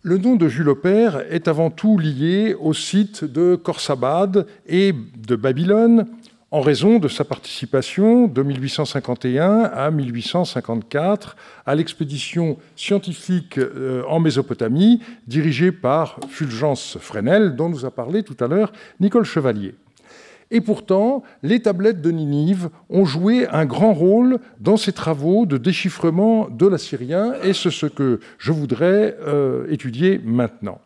Le nom de Jules Aupert est avant tout lié au site de Khorsabad et de Babylone, en raison de sa participation de 1851 à 1854 à l'expédition scientifique en Mésopotamie dirigée par Fulgence Fresnel, dont nous a parlé tout à l'heure Nicole Chevalier. Et pourtant, les tablettes de Ninive ont joué un grand rôle dans ces travaux de déchiffrement de l'assyrien, et c'est ce que je voudrais étudier maintenant.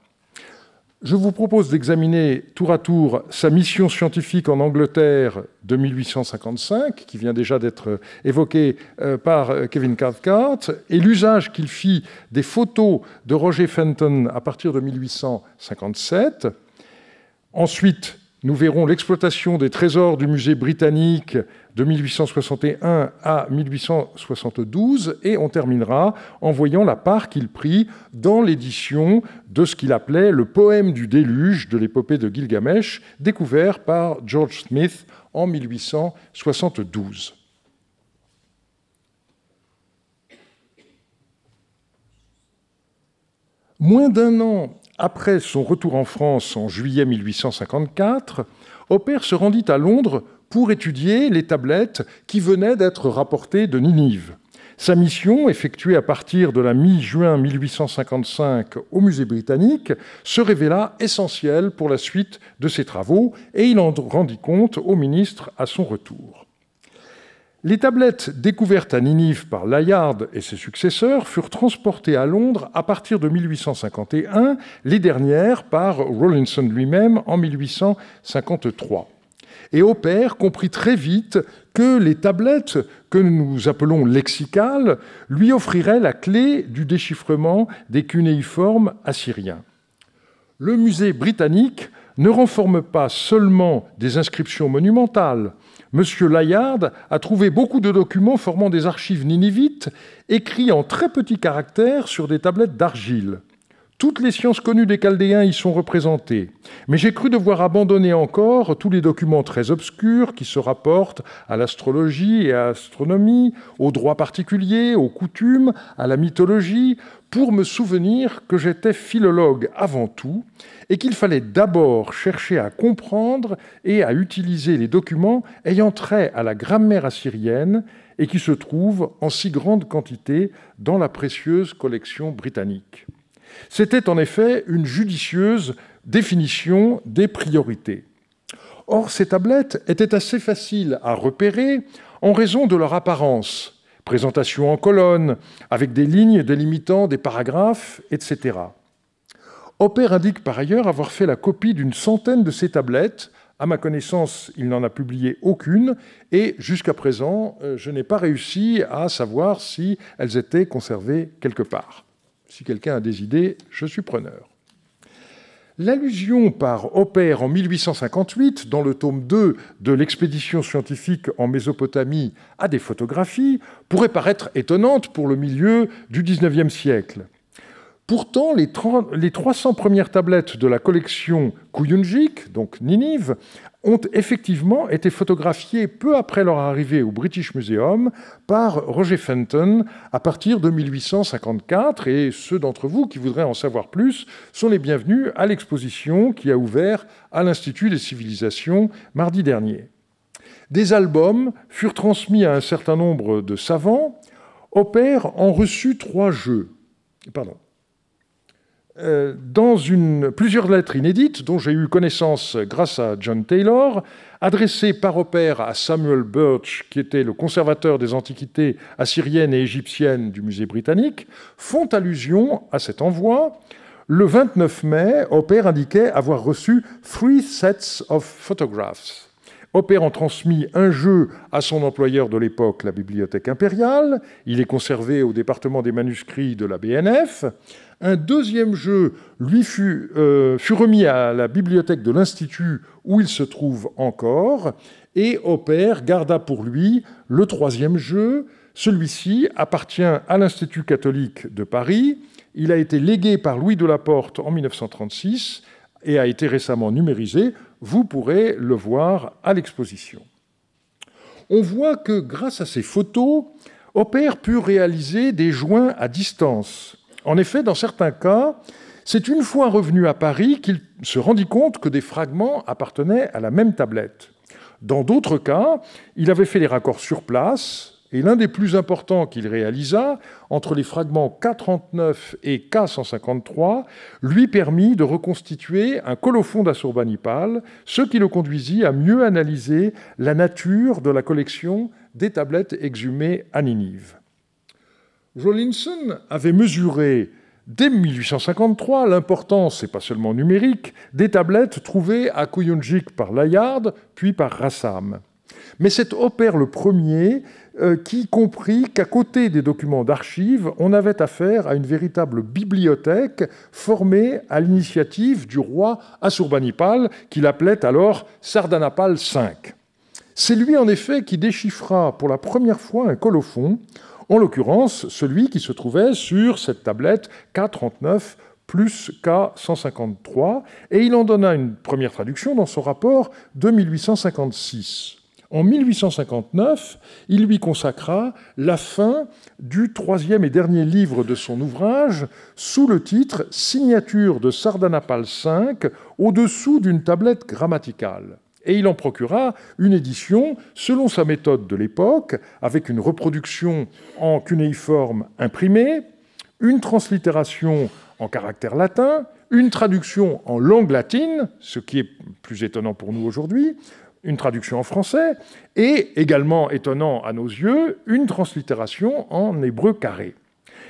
Je vous propose d'examiner tour à tour sa mission scientifique en Angleterre de 1855, qui vient déjà d'être évoquée par Kevin Cathcart, et l'usage qu'il fit des photos de Roger Fenton à partir de 1857. Ensuite, nous verrons l'exploitation des trésors du musée britannique de 1861 à 1872 et on terminera en voyant la part qu'il prit dans l'édition de ce qu'il appelait le poème du déluge de l'épopée de Gilgamesh, découvert par George Smith en 1872. Moins d'un an après son retour en France en juillet 1854, Aupert se rendit à Londres pour étudier les tablettes qui venaient d'être rapportées de Ninive. Sa mission, effectuée à partir de la mi-juin 1855 au musée britannique, se révéla essentielle pour la suite de ses travaux et il en rendit compte au ministre à son retour. Les tablettes découvertes à Ninive par Layard et ses successeurs furent transportées à Londres à partir de 1851, les dernières par Rawlinson lui-même en 1853. Et Aupert comprit très vite que les tablettes que nous appelons lexicales lui offriraient la clé du déchiffrement des cunéiformes assyriens. Le musée britannique ne renferme pas seulement des inscriptions monumentales. Monsieur Layard a trouvé beaucoup de documents formant des archives ninivites, écrits en très petits caractères sur des tablettes d'argile. Toutes les sciences connues des Chaldéens y sont représentées, mais j'ai cru devoir abandonner encore tous les documents très obscurs qui se rapportent à l'astrologie et à l'astronomie, aux droits particuliers, aux coutumes, à la mythologie, pour me souvenir que j'étais philologue avant tout et qu'il fallait d'abord chercher à comprendre et à utiliser les documents ayant trait à la grammaire assyrienne et qui se trouvent en si grande quantité dans la précieuse collection britannique. C'était en effet une judicieuse définition des priorités. Or, ces tablettes étaient assez faciles à repérer en raison de leur apparence, présentation en colonne, avec des lignes délimitant des paragraphes, etc. Aupert indique par ailleurs avoir fait la copie d'une centaine de ces tablettes. À ma connaissance, il n'en a publié aucune, et jusqu'à présent, je n'ai pas réussi à savoir si elles étaient conservées quelque part. Si quelqu'un a des idées, je suis preneur. L'allusion par Aupert en 1858, dans le tome 2 de l'expédition scientifique en Mésopotamie, à des photographies, pourrait paraître étonnante pour le milieu du XIXe siècle. Pourtant, les 300 premières tablettes de la collection Kuyunjik, donc Ninive, ont effectivement été photographiées peu après leur arrivée au British Museum par Roger Fenton à partir de 1854, et ceux d'entre vous qui voudraient en savoir plus sont les bienvenus à l'exposition qui a ouvert à l'Institut des civilisations mardi dernier. Des albums furent transmis à un certain nombre de savants. Aupert en reçut 3 jeux. Dans plusieurs lettres inédites, dont j'ai eu connaissance grâce à John Taylor, adressées par Aupert à Samuel Birch, qui était le conservateur des antiquités assyriennes et égyptiennes du musée britannique, font allusion à cet envoi. Le 29 mai, Aupert indiquait avoir reçu 3 sets of photographs. Aupert en transmit un jeu à son employeur de l'époque, la Bibliothèque impériale. Il est conservé au département des manuscrits de la BNF. Un deuxième jeu lui fut remis à la bibliothèque de l'Institut où il se trouve encore. Et Aupert garda pour lui le 3e jeu. Celui-ci appartient à l'Institut catholique de Paris. Il a été légué par Louis de la Porte en 1936 et a été récemment numérisé. Vous pourrez le voir à l'exposition. On voit que grâce à ces photos, Aupert put réaliser des joints à distance. En effet, dans certains cas, C'est une fois revenu à Paris qu'il se rendit compte que des fragments appartenaient à la même tablette. Dans d'autres cas, il avait fait les raccords sur place, et l'un des plus importants qu'il réalisa, entre les fragments K39 et K153, lui permit de reconstituer un colophon d'Assurbanipal, ce qui le conduisit à mieux analyser la nature de la collection des tablettes exhumées à Ninive. Rawlinson avait mesuré dès 1853 l'importance, et pas seulement numérique, des tablettes trouvées à Kuyunjik par Layard, puis par Rassam. Mais c'est Hopper le premier qui comprit qu'à côté des documents d'archives, on avait affaire à une véritable bibliothèque formée à l'initiative du roi Assurbanipal, qu'il appelait alors Sardanapal V. C'est lui en effet qui déchiffra pour la première fois un colophon, en l'occurrence celui qui se trouvait sur cette tablette K39 plus K153, et il en donna une première traduction dans son rapport de 1856. En 1859, il lui consacra la fin du troisième et dernier livre de son ouvrage sous le titre « Signature de Sardanapal V au-dessous d'une tablette grammaticale ». Et il en procura une édition selon sa méthode de l'époque, avec une reproduction en cunéiforme imprimée, une translittération en caractère latin, une traduction en langue latine, ce qui est plus étonnant pour nous aujourd'hui, une traduction en français, et, également étonnant à nos yeux, une translittération en hébreu carré.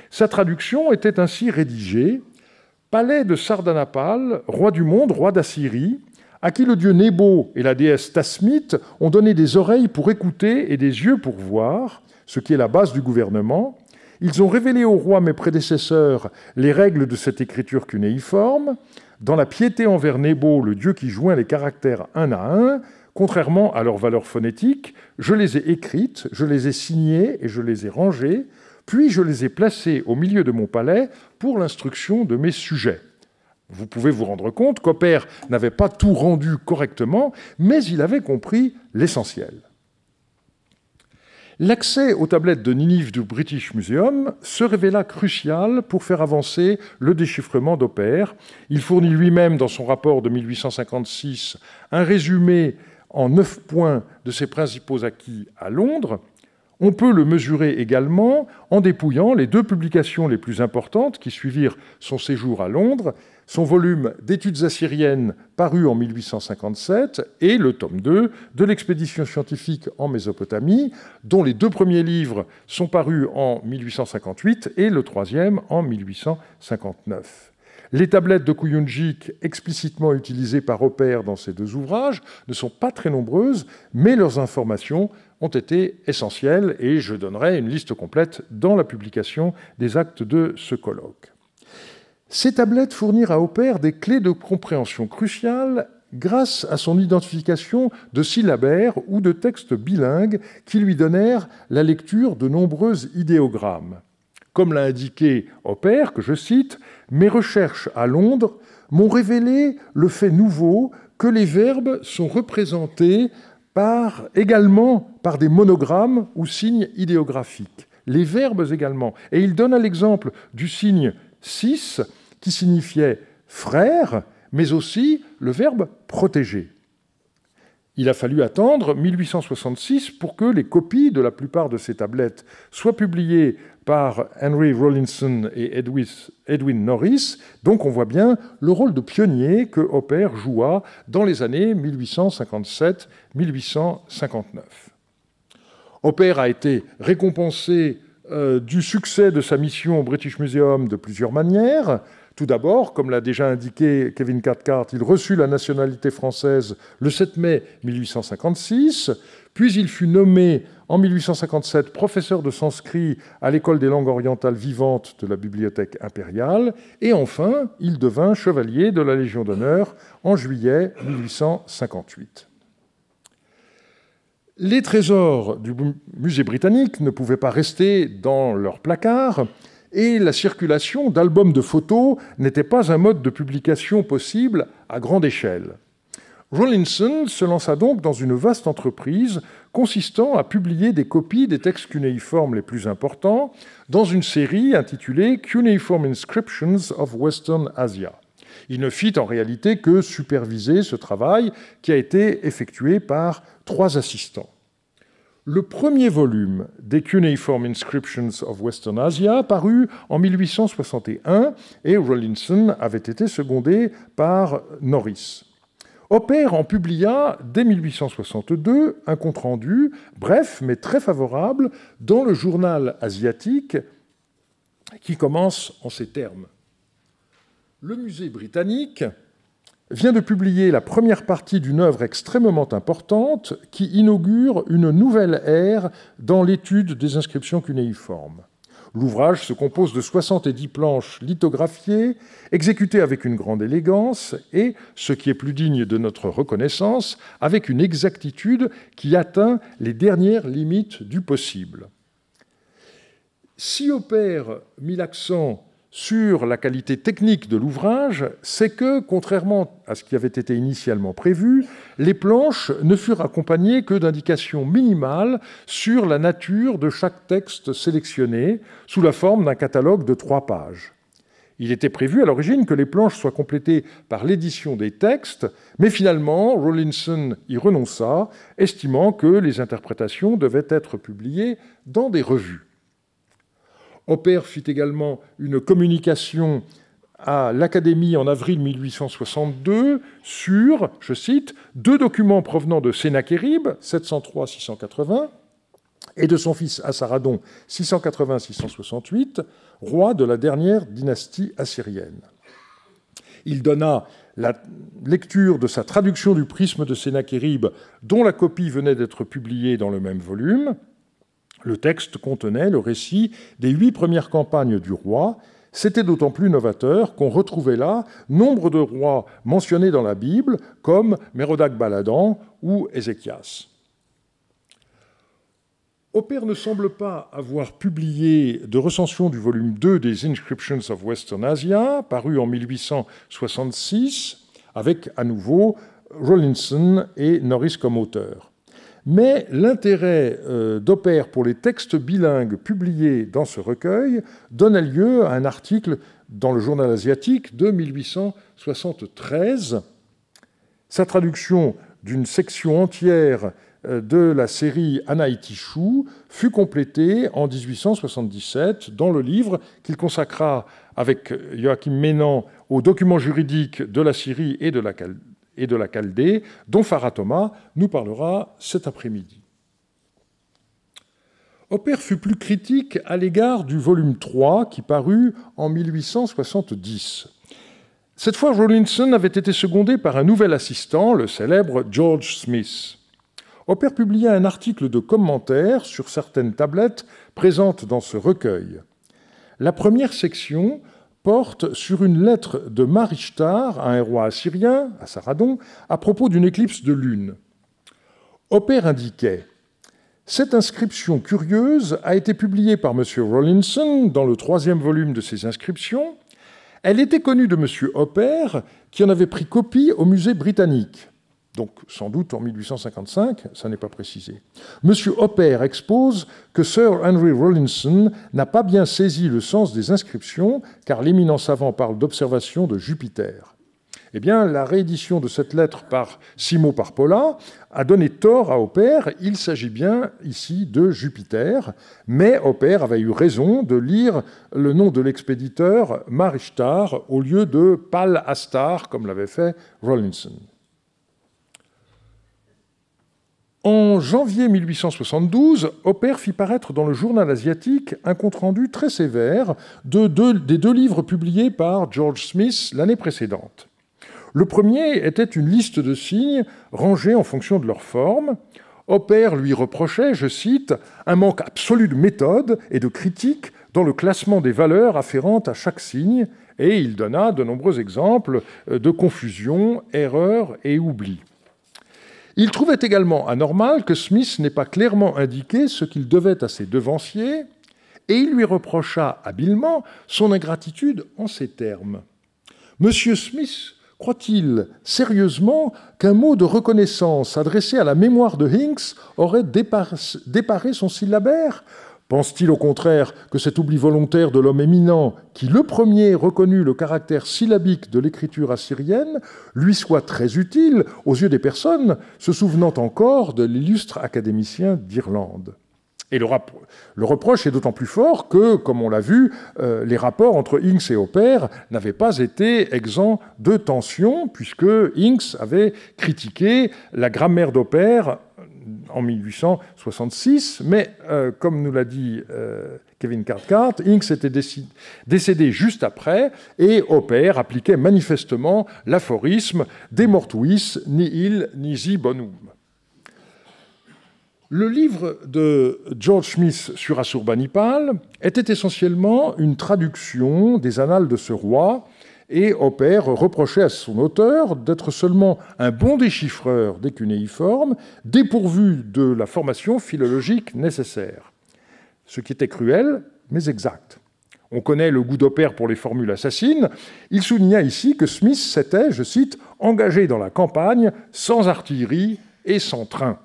Sa traduction était ainsi rédigée « Palais de Sardanapal, roi du monde, roi d'Assyrie, à qui le dieu Nebo et la déesse Tasmit ont donné des oreilles pour écouter et des yeux pour voir, ce qui est la base du gouvernement. Ils ont révélé au roi, mes prédécesseurs, les règles de cette écriture cunéiforme. Dans la piété envers Nebo, le dieu qui joint les caractères un à un, contrairement à leur valeur phonétique, je les ai écrites, je les ai signées et je les ai rangées, puis je les ai placées au milieu de mon palais pour l'instruction de mes sujets. » Vous pouvez vous rendre compte qu'Hopper n'avait pas tout rendu correctement, mais il avait compris l'essentiel. L'accès aux tablettes de Ninive du British Museum se révéla crucial pour faire avancer le déchiffrement d'Hopper. Il fournit lui-même, dans son rapport de 1856, un résumé en 9 points de ses principaux acquis à Londres. On peut le mesurer également en dépouillant les 2 publications les plus importantes qui suivirent son séjour à Londres, son volume d'études assyriennes paru en 1857 et le tome 2 de l'expédition scientifique en Mésopotamie, dont les 2 premiers livres sont parus en 1858 et le 3e en 1859. Les tablettes de Kuyunjik explicitement utilisées par Hopper dans ces 2 ouvrages ne sont pas très nombreuses, mais leurs informations ont été essentielles et je donnerai une liste complète dans la publication des actes de ce colloque. Ces tablettes fournirent à Hopper des clés de compréhension cruciales grâce à son identification de syllabaires ou de textes bilingues qui lui donnèrent la lecture de nombreux idéogrammes. Comme l'a indiqué Hopper, que je cite, « Mes recherches à Londres m'ont révélé le fait nouveau que les verbes sont représentés également par des monogrammes ou signes idéographiques. Les verbes également. » Et il donne l'exemple du signe « cis » qui signifiait « frère », mais aussi le verbe « protéger ». Il a fallu attendre 1866 pour que les copies de la plupart de ces tablettes soient publiées par Henry Rawlinson et Edwin Norris. Donc on voit bien le rôle de pionnier que Hopper joua dans les années 1857-1859. Hopper a été récompensé du succès de sa mission au British Museum de plusieurs manières. Tout d'abord, comme l'a déjà indiqué Kevin Cathcart, il reçut la nationalité française le 7 mai 1856, puis il fut nommé en 1857 professeur de sanskrit à l'École des langues orientales vivantes de la Bibliothèque impériale, et enfin, il devint chevalier de la Légion d'honneur en juillet 1858. Les trésors du musée britannique ne pouvaient pas rester dans leurs placards, et la circulation d'albums de photos n'était pas un mode de publication possible à grande échelle. Rawlinson se lança donc dans une vaste entreprise consistant à publier des copies des textes cunéiformes les plus importants dans une série intitulée Cuneiform Inscriptions of Western Asia. Il ne fit en réalité que superviser ce travail qui a été effectué par 3 assistants. Le premier volume des Cuneiform Inscriptions of Western Asia parut en 1861 et Rawlinson avait été secondé par Norris. Hopper en publia dès 1862 un compte-rendu, bref mais très favorable, dans le journal asiatique qui commence en ces termes. Le musée britannique vient de publier la première partie d'une œuvre extrêmement importante qui inaugure une nouvelle ère dans l'étude des inscriptions cunéiformes. L'ouvrage se compose de 70 planches lithographiées, exécutées avec une grande élégance et, ce qui est plus digne de notre reconnaissance, avec une exactitude qui atteint les dernières limites du possible. Si Hopper mit l'accent sur la qualité technique de l'ouvrage, c'est que, contrairement à ce qui avait été initialement prévu, les planches ne furent accompagnées que d'indications minimales sur la nature de chaque texte sélectionné, sous la forme d'un catalogue de 3 pages. Il était prévu à l'origine que les planches soient complétées par l'édition des textes, mais finalement, Rawlinson y renonça, estimant que les interprétations devaient être publiées dans des revues. Hopper fit également une communication à l'Académie en avril 1862 sur, je cite, 2 documents provenant de Sennacherib, 703-680, et de son fils Assaradon, 680-668, roi de la dernière dynastie assyrienne. Il donna la lecture de sa traduction du prisme de Sennacherib, dont la copie venait d'être publiée dans le même volume. Le texte contenait le récit des 8 premières campagnes du roi. C'était d'autant plus novateur qu'on retrouvait là nombre de rois mentionnés dans la Bible, comme Mérodach-Baladan ou Ézéchias. Hopper ne semble pas avoir publié de recension du volume 2 des Inscriptions of Western Asia, paru en 1866, avec à nouveau Rawlinson et Norris comme auteurs. Mais l'intérêt d'Hopper pour les textes bilingues publiés dans ce recueil donna lieu à un article dans le journal asiatique de 1873. Sa traduction d'une section entière de la série Anaitishu fut complétée en 1877 dans le livre qu'il consacra avec Joachim Menand aux documents juridiques de la Syrie et de la Chaldée, dont Farah Thomas nous parlera cet après-midi. Hopper fut plus critique à l'égard du volume 3 qui parut en 1870. Cette fois, Rawlinson avait été secondé par un nouvel assistant, le célèbre George Smith. Hopper publia un article de commentaire sur certaines tablettes présentes dans ce recueil. La première section porte sur une lettre de Mar-Ishtar à un roi assyrien, Assaradon, à propos d'une éclipse de lune. Hopper indiquait « Cette inscription curieuse a été publiée par M. Rawlinson dans le 3e volume de ses inscriptions. Elle était connue de M. Hopper, qui en avait pris copie au musée britannique. » Donc, sans doute en 1855, ça n'est pas précisé. M. Hopper expose que Sir Henry Rawlinson n'a pas bien saisi le sens des inscriptions, car l'éminent savant parle d'observation de Jupiter. Eh bien, la réédition de cette lettre par Simo Parpola a donné tort à Hopper. Il s'agit bien ici de Jupiter, mais Hopper avait eu raison de lire le nom de l'expéditeur Mar-Ishtar au lieu de Pal-Astar, comme l'avait fait Rawlinson. En janvier 1872, Hopper fit paraître dans le journal asiatique un compte-rendu très sévère des 2 livres publiés par George Smith l'année précédente. Le premier était une liste de signes rangés en fonction de leur forme. Hopper lui reprochait, je cite, « un manque absolu de méthode et de critique dans le classement des valeurs afférentes à chaque signe », et il donna de nombreux exemples de confusion, erreurs et oublis. Il trouvait également anormal que Smith n'ait pas clairement indiqué ce qu'il devait à ses devanciers, et il lui reprocha habilement son ingratitude en ces termes. « Monsieur Smith croit-il sérieusement qu'un mot de reconnaissance adressé à la mémoire de Hincks aurait déparé son syllabaire? Pense-t-il au contraire que cet oubli volontaire de l'homme éminent, qui le premier reconnut le caractère syllabique de l'écriture assyrienne, lui soit très utile aux yeux des personnes se souvenant encore de l'illustre académicien d'Irlande? Et le reproche est d'autant plus fort que, comme on l'a vu, les rapports entre Hincks et Hopper n'avaient pas été exempts de tensions, puisque Hincks avait critiqué la grammaire d'Hopper en 1866, mais comme nous l'a dit Kevin Cathcart, Hincks était décédé juste après, et Hopper appliquait manifestement l'aphorisme « De mortuis nihil nisi bonum ». Le livre de George Smith sur Assurbanipal était essentiellement une traduction des annales de ce roi, et Hopper reprochait à son auteur d'être seulement un bon déchiffreur des cunéiformes, dépourvu de la formation philologique nécessaire. Ce qui était cruel, mais exact. On connaît le goût d'Hopper pour les formules assassines. Il souligna ici que Smith s'était, je cite, « engagé dans la campagne sans artillerie et sans train ».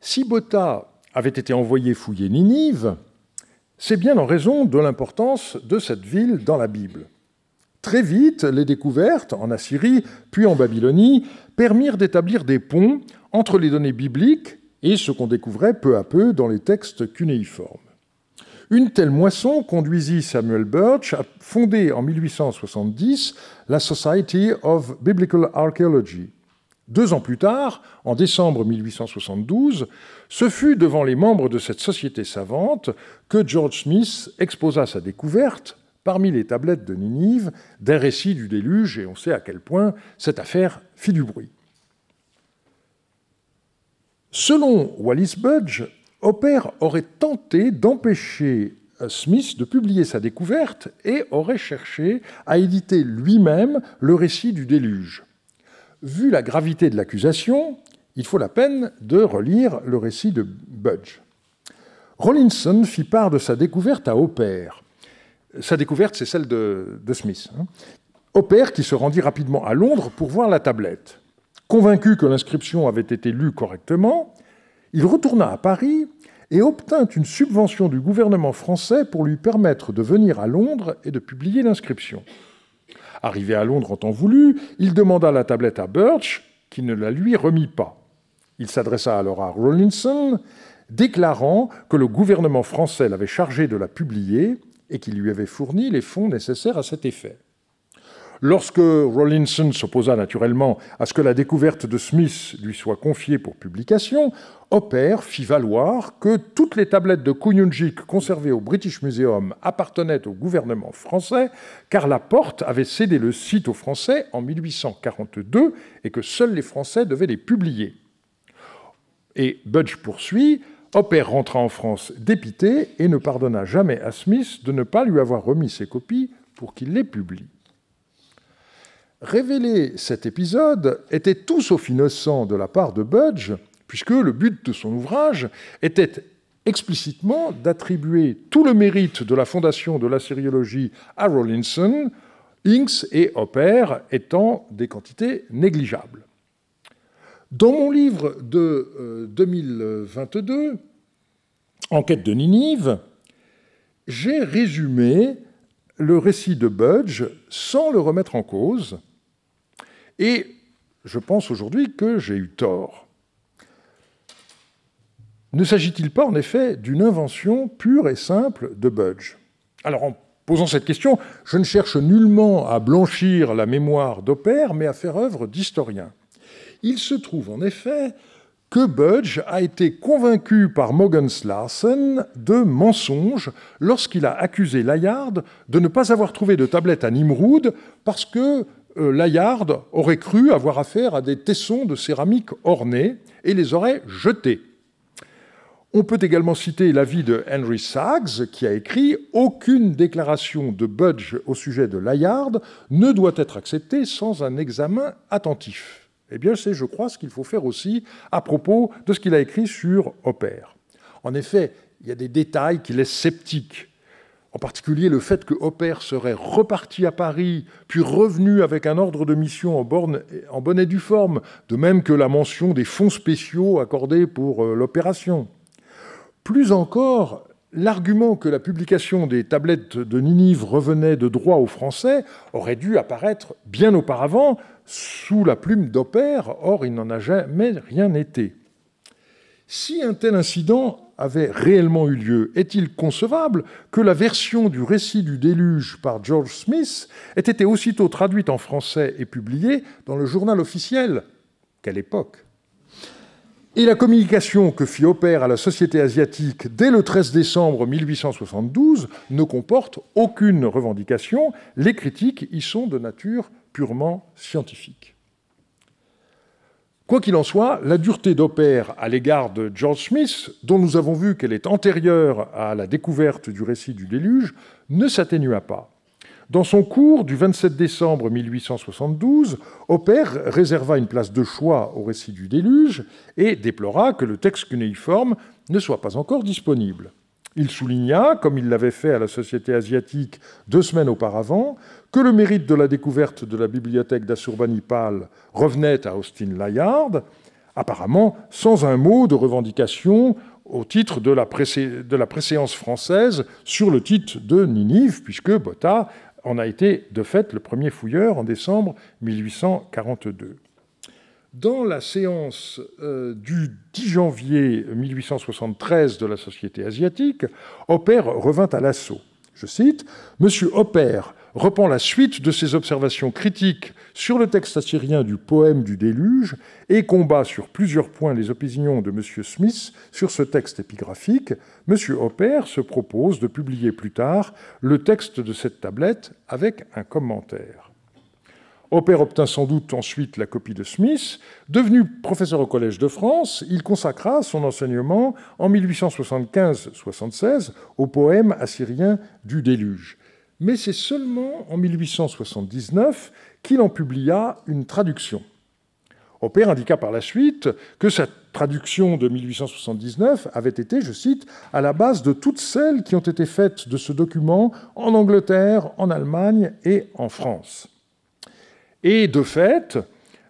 Si Botta avait été envoyé fouiller Ninive, c'est bien en raison de l'importance de cette ville dans la Bible. Très vite, les découvertes, en Assyrie puis en Babylonie, permirent d'établir des ponts entre les données bibliques et ce qu'on découvrait peu à peu dans les textes cunéiformes. Une telle moisson conduisit Samuel Birch à fonder en 1870 la Society of Biblical Archaeology. 2 ans plus tard, en décembre 1872, ce fut devant les membres de cette société savante que George Smith exposa sa découverte, parmi les tablettes de Ninive, d'un récit du déluge, et on sait à quel point cette affaire fit du bruit. Selon Wallis Budge, Hopper aurait tenté d'empêcher Smith de publier sa découverte et aurait cherché à éditer lui-même le récit du déluge. Vu la gravité de l'accusation, il faut la peine de relire le récit de Budge. Rawlinson fit part de sa découverte à Hopper. Sa découverte, c'est celle de Smith. Hopper qui se rendit rapidement à Londres pour voir la tablette. Convaincu que l'inscription avait été lue correctement, il retourna à Paris et obtint une subvention du gouvernement français pour lui permettre de venir à Londres et de publier l'inscription. Arrivé à Londres en temps voulu, il demanda la tablette à Birch, qui ne la lui remit pas. Il s'adressa alors à Rawlinson, déclarant que le gouvernement français l'avait chargé de la publier et qu'il lui avait fourni les fonds nécessaires à cet effet. Lorsque Rawlinson s'opposa naturellement à ce que la découverte de Smith lui soit confiée pour publication, Hopper fit valoir que toutes les tablettes de Kuyunjik conservées au British Museum appartenaient au gouvernement français, car la Porte avait cédé le site aux Français en 1842 et que seuls les Français devaient les publier. Et Budge poursuit, Hopper rentra en France dépité et ne pardonna jamais à Smith de ne pas lui avoir remis ses copies pour qu'il les publie. Révéler cet épisode était tout sauf innocent de la part de Budge, puisque le but de son ouvrage était explicitement d'attribuer tout le mérite de la fondation de l'assyriologie à Rawlinson, Hincks et Hopper étant des quantités négligeables. Dans mon livre de 2022, Enquête de Ninive, j'ai résumé le récit de Budge sans le remettre en cause, et je pense aujourd'hui que j'ai eu tort. Ne s'agit-il pas en effet d'une invention pure et simple de Budge? Alors en posant cette question, je ne cherche nullement à blanchir la mémoire d'Hopper, mais à faire œuvre d'historien. Il se trouve en effet que Budge a été convaincu par Mogens Larsen de mensonge lorsqu'il a accusé Layard de ne pas avoir trouvé de tablette à Nimroud parce que Layard aurait cru avoir affaire à des tessons de céramique ornés et les aurait jetés. On peut également citer l'avis de Henry Sachs, qui a écrit « Aucune déclaration de Budge au sujet de Layard ne doit être acceptée sans un examen attentif ». Eh bien, c'est, je crois, ce qu'il faut faire aussi à propos de ce qu'il a écrit sur Oppert. En effet, il y a des détails qui laissent sceptiques. En particulier le fait que Oppert serait reparti à Paris, puis revenu avec un ordre de mission en bonne et due forme, de même que la mention des fonds spéciaux accordés pour l'opération. Plus encore, l'argument que la publication des tablettes de Ninive revenait de droit aux Français aurait dû apparaître bien auparavant sous la plume d'Oppert, or il n'en a jamais rien été. Si un tel incident avait réellement eu lieu, est-il concevable que la version du récit du déluge par George Smith ait été aussitôt traduite en français et publiée dans le journal officiel? Quelle époque! Et la communication que fit Oppert à la Société asiatique dès le 13 décembre 1872 ne comporte aucune revendication. Les critiques y sont de nature purement scientifique. Quoi qu'il en soit, la dureté d'Oppert à l'égard de George Smith, dont nous avons vu qu'elle est antérieure à la découverte du récit du déluge, ne s'atténua pas. Dans son cours du 27 décembre 1872, Oppert réserva une place de choix au récit du déluge et déplora que le texte cunéiforme ne soit pas encore disponible. Il souligna, comme il l'avait fait à la Société asiatique 2 semaines auparavant, que le mérite de la découverte de la bibliothèque d'Assurbanipal revenait à Austin Layard, apparemment sans un mot de revendication au titre de la préséance française sur le titre de Ninive, puisque Botta en a été de fait le premier fouilleur en décembre 1842. Dans la séance du 10 janvier 1873 de la Société asiatique, Oppert revint à l'assaut. Je cite, « Monsieur Oppert reprend la suite de ses observations critiques sur le texte assyrien du poème du déluge et combat sur plusieurs points les opinions de M. Smith sur ce texte épigraphique. M. Oppert se propose de publier plus tard le texte de cette tablette avec un commentaire. » Oppert obtint sans doute ensuite la copie de Smith. Devenu professeur au Collège de France, il consacra son enseignement en 1875-76 au poème assyrien du déluge. Mais c'est seulement en 1879 qu'il en publia une traduction. Oppert indiqua par la suite que sa traduction de 1879 avait été, je cite, « à la base de toutes celles qui ont été faites de ce document en Angleterre, en Allemagne et en France ». Et de fait,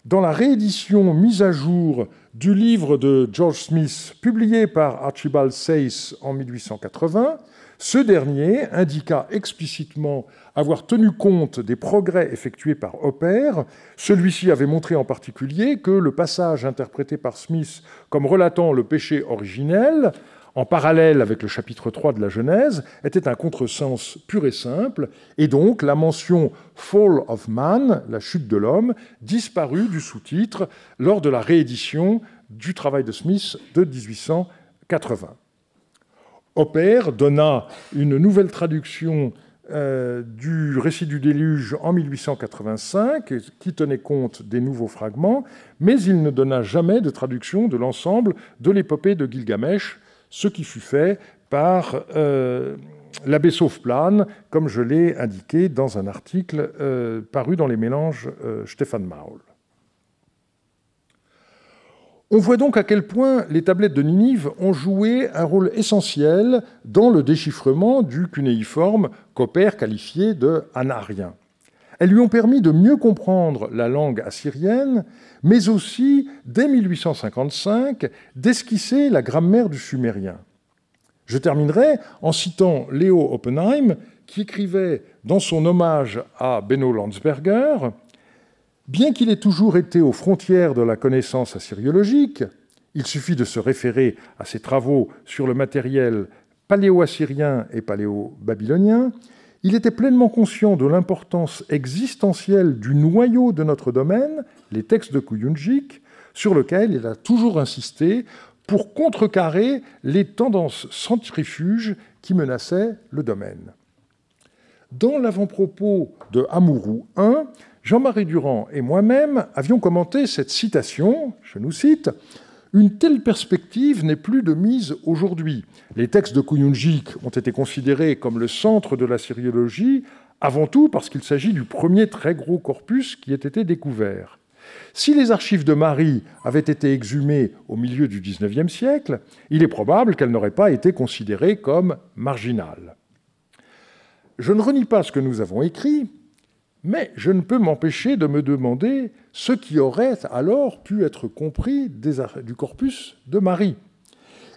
dans la réédition mise à jour du livre de George Smith, publié par Archibald Sayce en 1880, ce dernier indiqua explicitement avoir tenu compte des progrès effectués par Oppert. Celui-ci avait montré en particulier que le passage interprété par Smith comme relatant le péché originel, en parallèle avec le chapitre 3 de la Genèse, était un contresens pur et simple, et donc la mention « Fall of Man », la chute de l'homme, disparut du sous-titre lors de la réédition du travail de Smith de 1880. Oppert donna une nouvelle traduction du récit du déluge en 1885, qui tenait compte des nouveaux fragments, mais il ne donna jamais de traduction de l'ensemble de l'épopée de Gilgamesh, ce qui fut fait par l'abbé Sauvplane, comme je l'ai indiqué dans un article paru dans les mélanges Stéphane Maul. On voit donc à quel point les tablettes de Ninive ont joué un rôle essentiel dans le déchiffrement du cunéiforme qu'Oppert qualifiait de anarien. Elles lui ont permis de mieux comprendre la langue assyrienne, mais aussi, dès 1855, d'esquisser la grammaire du sumérien. Je terminerai en citant Leo Oppenheim, qui écrivait dans son hommage à Benno Landsberger « Bien qu'il ait toujours été aux frontières de la connaissance assyriologique, il suffit de se référer à ses travaux sur le matériel paléo-assyrien et paléo-babylonien, il était pleinement conscient de l'importance existentielle du noyau de notre domaine, les textes de Kuyunjik, sur lequel il a toujours insisté pour contrecarrer les tendances centrifuges qui menaçaient le domaine. » Dans l'avant-propos de Amurou I, Jean-Marie Durand et moi-même avions commenté cette citation, je nous cite, « Une telle perspective n'est plus de mise aujourd'hui. Les textes de Kuyunjik ont été considérés comme le centre de la syriologie, avant tout parce qu'il s'agit du premier très gros corpus qui ait été découvert. Si les archives de Marie avaient été exhumées au milieu du XIXe siècle, il est probable qu'elles n'auraient pas été considérées comme marginales. Je ne renie pas ce que nous avons écrit, mais je ne peux m'empêcher de me demander ce qui aurait alors pu être compris du corpus de Marie.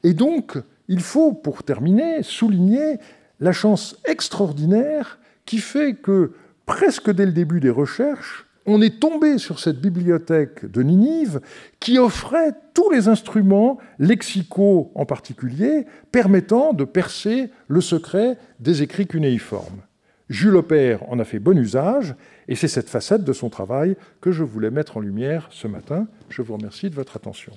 Et donc, il faut, pour terminer, souligner la chance extraordinaire qui fait que, presque dès le début des recherches, on est tombé sur cette bibliothèque de Ninive qui offrait tous les instruments, lexicaux en particulier, permettant de percer le secret des écrits cunéiformes. Jules Aubert en a fait bon usage, et c'est cette facette de son travail que je voulais mettre en lumière ce matin. Je vous remercie de votre attention.